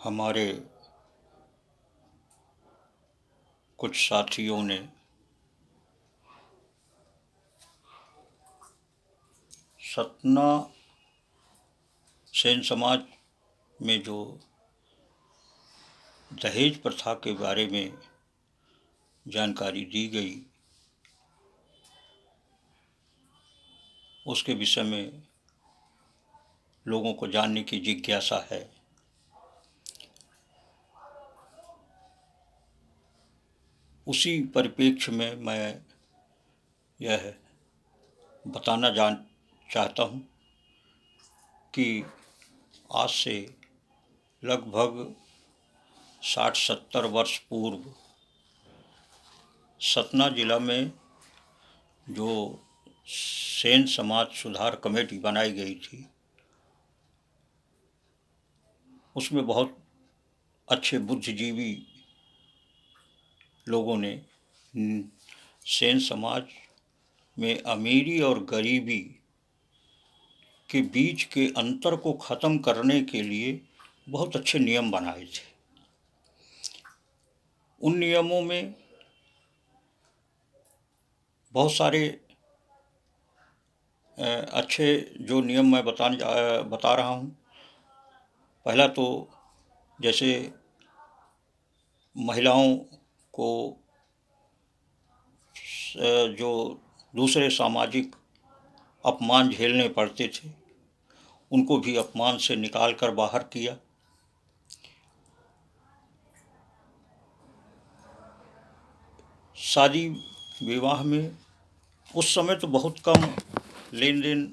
हमारे कुछ साथियों ने सतना सेन समाज में जो दहेज प्रथा के बारे में जानकारी दी गई, उसके विषय में लोगों को जानने की जिज्ञासा है। उसी परिप्रेक्ष्य में मैं यह बताना चाहता हूँ कि आज से लगभग 60-70 वर्ष पूर्व सतना जिला में जो सेन समाज सुधार कमेटी बनाई गई थी, उसमें बहुत अच्छे बुद्धिजीवी लोगों ने सेन समाज में अमीरी और गरीबी के बीच के अंतर को ख़त्म करने के लिए बहुत अच्छे नियम बनाए थे। उन नियमों में बहुत सारे अच्छे जो नियम मैं बता रहा हूँ। पहला तो जैसे महिलाओं को जो दूसरे सामाजिक अपमान झेलने पड़ते थे, उनको भी अपमान से निकाल कर बाहर किया। शादी विवाह में उस समय तो बहुत कम लेन देन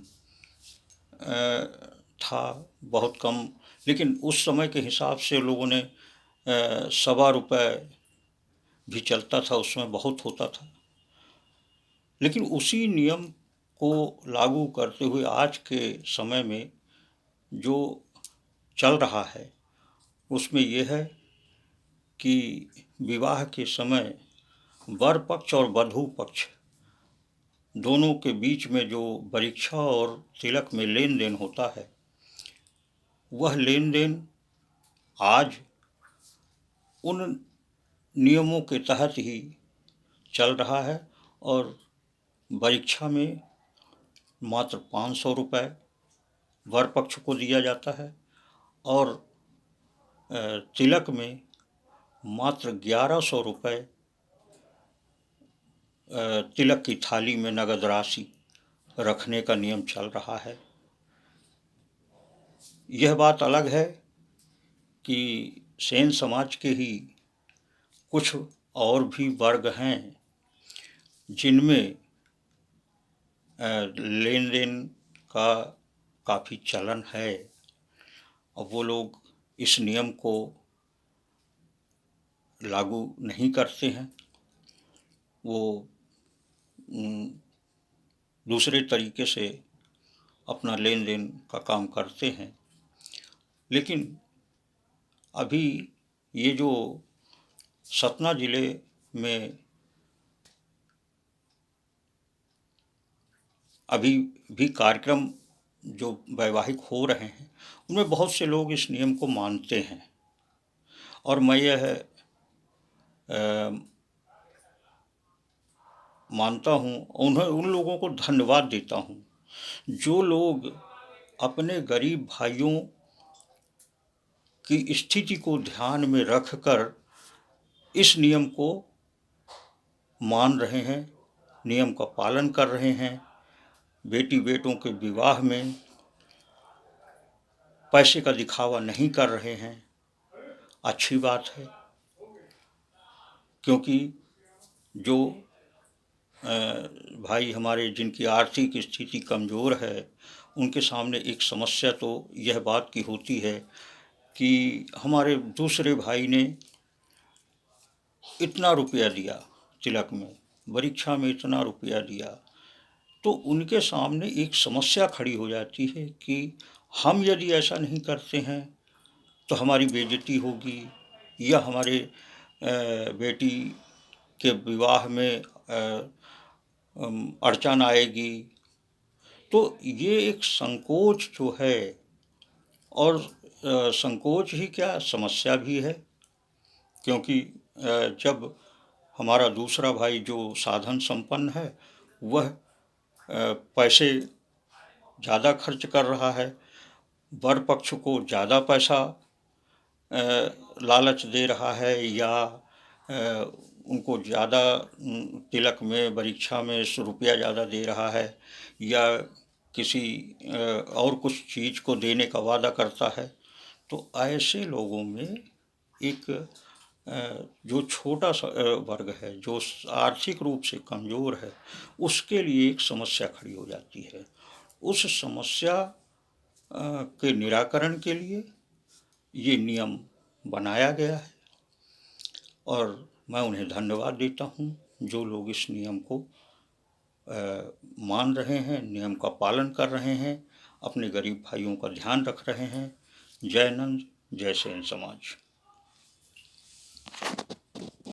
था, बहुत कम, लेकिन उस समय के हिसाब से लोगों ने ₹1.25 भी चलता था, उसमें बहुत होता था। लेकिन उसी नियम को लागू करते हुए आज के समय में जो चल रहा है, उसमें यह है कि विवाह के समय वर पक्ष और वधू पक्ष दोनों के बीच में जो परीक्षा और तिलक में लेन देन होता है, वह लेन देन आज उन नियमों के तहत ही चल रहा है और परीक्षा में मात्र ₹500 वर पक्ष को दिया जाता है और तिलक में मात्र ₹1100 तिलक की थाली में नगद राशि रखने का नियम चल रहा है। यह बात अलग है कि सेन समाज के ही कुछ और भी वर्ग हैं जिनमें लेन देन का काफ़ी चलन है और वो लोग इस नियम को लागू नहीं करते हैं। वो दूसरे तरीके से अपना लेन देन का काम करते हैं। लेकिन अभी ये जो सतना ज़िले में अभी भी कार्यक्रम जो वैवाहिक हो रहे हैं, उनमें बहुत से लोग इस नियम को मानते हैं और मैं यह मानता हूँ, उन लोगों को धन्यवाद देता हूँ जो लोग अपने गरीब भाइयों की स्थिति को ध्यान में रखकर इस नियम को मान रहे हैं, नियम का पालन कर रहे हैं। बेटी बेटों के विवाह में पैसे का दिखावा नहीं कर रहे हैं, अच्छी बात है, क्योंकि जो भाई हमारे जिनकी आर्थिक स्थिति कमज़ोर है, उनके सामने एक समस्या तो यह बात की होती है कि हमारे दूसरे भाई ने इतना रुपया दिया तिलक में, परीक्षा में इतना रुपया दिया, तो उनके सामने एक समस्या खड़ी हो जाती है कि हम यदि ऐसा नहीं करते हैं तो हमारी बेइज्जती होगी या हमारे बेटी के विवाह में अड़चन आएगी। तो ये एक संकोच जो है और संकोच ही क्या, समस्या भी है, क्योंकि जब हमारा दूसरा भाई जो साधन संपन्न है, वह पैसे ज़्यादा खर्च कर रहा है, वर पक्ष को ज़्यादा पैसा लालच दे रहा है, या उनको ज़्यादा तिलक में, परीक्षा में रुपया ज़्यादा दे रहा है, या किसी और कुछ चीज़ को देने का वादा करता है, तो ऐसे लोगों में एक जो छोटा सा वर्ग है, जो आर्थिक रूप से कमज़ोर है, उसके लिए एक समस्या खड़ी हो जाती है। उस समस्या के निराकरण के लिए ये नियम बनाया गया है, और मैं उन्हें धन्यवाद देता हूँ जो लोग इस नियम को मान रहे हैं, नियम का पालन कर रहे हैं, अपने गरीब भाइयों का ध्यान रख रहे हैं। जय नंद, जय सेन समाज।